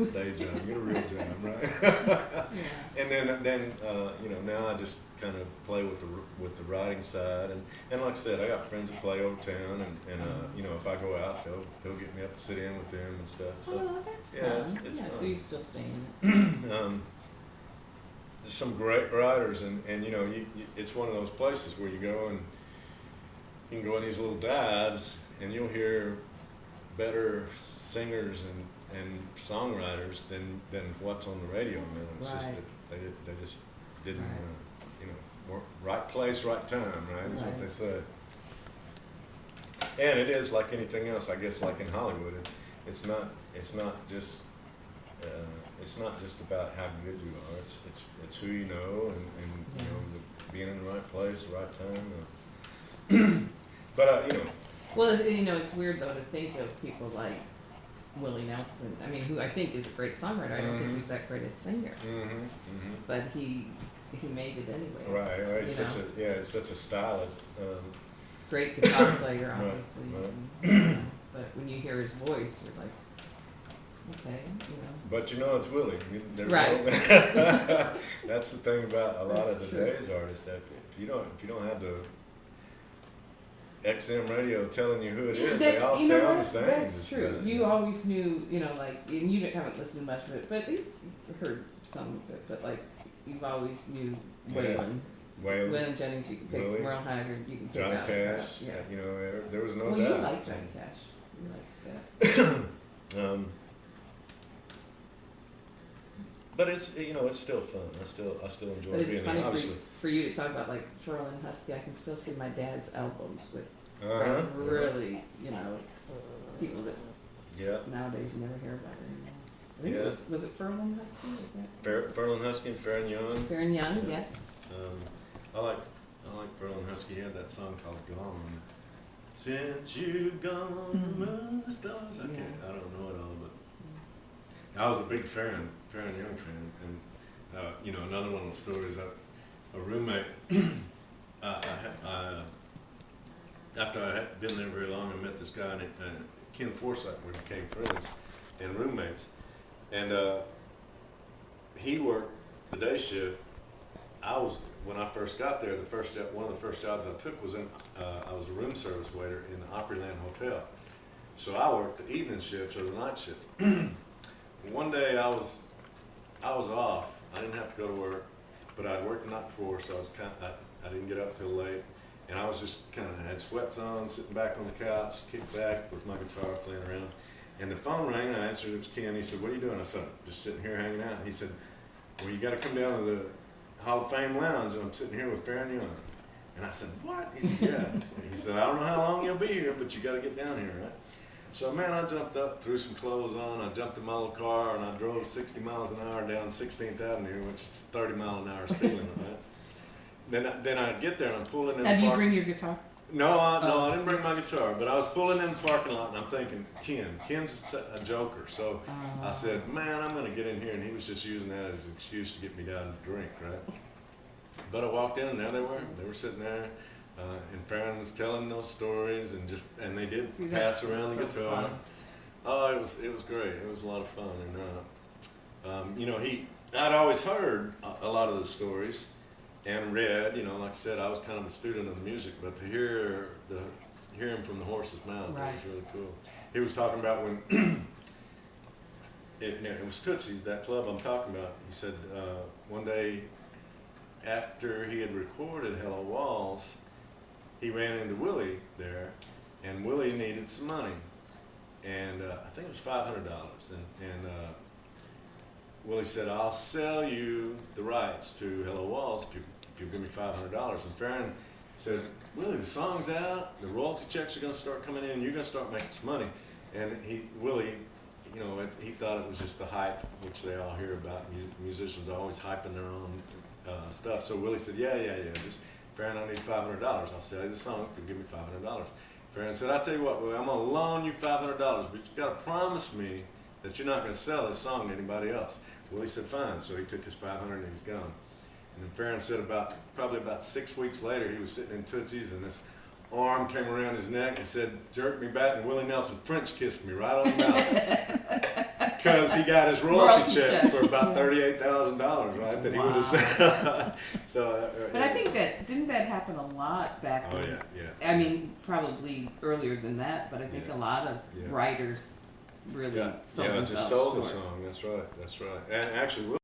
day job. Get a real job, right? Yeah. And then you know, now I just kind of play with the writing side, and like I said, I got friends that play over town, and you know, if I go out, they'll get me up to sit in with them and stuff. So Oh, that's yeah, fun. it's Yeah, fun. so you still stay in it. There's some great writers, and you know, it's one of those places where you go and you can go in these little dives, and you'll hear better singers and songwriters than what's on the radio now. It's just Right. that they just didn't, Right. you know, right place, right time, right? Is what Right. they say. And it is like anything else, I guess. Like in Hollywood, it's not just it's not just about how good you are. It's who you know, and you know, being in the right place, the right time. But you know. Well, you know, it's weird though to think of people like Willie Nelson. I mean, who I think is a great songwriter. I don't think he's that great a singer, but he made it anyways. Right, he's you such know? he's such a stylist. Great guitar player, Right, obviously. right. And, but when you hear his voice, you're like, okay, you know. But you know, it's Willie. There's Right. That's the thing about a lot That's of true. today's artists. That if you don't have the XM radio telling you who it is, they all you know sound what? the same. That's Just true. about, You always knew, you know, like, and you haven't listened to much of it, but you've heard some of it. But like, you've always knew Waylon. Waylon, Waylon Jennings, you can pick. Willie, Merle Haggard, you can pick Johnny out. Cash. Yeah. You know, there was no Well, doubt. you like Johnny Cash. You like that. But it's, you know, it's still fun. I still enjoy But it's being funny there. Obviously. for you to talk about like Faron and Husky. I can still see my dad's albums with Uh-huh. really, you know, people that Yeah. nowadays you never hear about anymore. I think Yeah. it was it Faron and Husky? Was that Faron Husky and Faron Young. Faron Young? Yeah. Yes. I like Faron Husky. He had that song called "Gone." Since you gone, the moon, the stars. I don't know it all, but I was a big Faron Young fan, and you know, another one of the stories. A roommate. After I had been there very long, I met this guy named Ken Forsythe. We became friends and roommates, and he worked the day shift. When I first got there, one of the first jobs I took was I was a room service waiter in the Opryland Hotel. So I worked the evening shift or the night shift. One day I was off. I didn't have to go to work, but I'd worked the night before, so I didn't get up till late, and I was just kind of had sweats on, sitting back on the couch, kicked back with my guitar, playing around. And the phone rang, and I answered. It was Ken. He said, "What are you doing?" I said, "Just sitting here hanging out." And he said, "Well, you got to come down to the Hall of Fame Lounge, and I'm sitting here with Faron Young." And I said, "What?" He said, "Yeah." He said, "I don't know how long you'll be here, but you got to get down here, right?" So, man, I jumped up, threw some clothes on, I jumped in my little car, and I drove 60 miles an hour down 16th Avenue, which is 30 mile an hour speed limit, right? Then I get there, and I'm pulling in the Have you park. bring your guitar? No, I didn't bring my guitar, but I was pulling in the parking lot, and I'm thinking, Ken's a joker. So I said, "Man, I'm going to get in here," and he was just using that as an excuse to get me down to drink, right? But I walked in, and there they were sitting there, and Faron was telling those stories, and they did pass around the guitar. Fun. Oh, it was great. It was a lot of fun, and you know, I'd always heard a lot of the stories. And read, you know, like I said, I was kind of a student of the music, but to hear him from the horse's mouth, Right. It was really cool. He was talking about when it was Tootsie's, that club I'm talking about. He said one day after he had recorded Hello Walls, he ran into Willie there, and Willie needed some money, and I think it was $500, and Willie said, "I'll sell you the rights to Hello Walls if you give me $500. And Faron said, "Willie, the song's out, the royalty checks are going to start coming in, you're going to start making some money." And Willie, you know, he thought it was just the hype, which they all hear about. Musicians are always hyping their own stuff. So Willie said, yeah, just, "Faron, I need $500. I'll sell you the song if you give me $500. Faron said, "I'll tell you what, Willie, I'm going to loan you $500, but you got to promise me that you're not going to sell this song to anybody else." Willie said, "Fine." So he took his $500 and he's gone. And then Faron said probably about 6 weeks later, he was sitting in Tootsie's, and this arm came around his neck and said, jerked me back, and Willie Nelson French kissed me right on the mouth. because he got his royalty Royalty check check. for about $38,000, right? That he would have said. So, But I think didn't that happen a lot back Oh when? yeah. I mean, probably earlier than that, but I think Yeah. a lot of Yeah. writers really sold just themselves sold the short. song. That's right. And actually.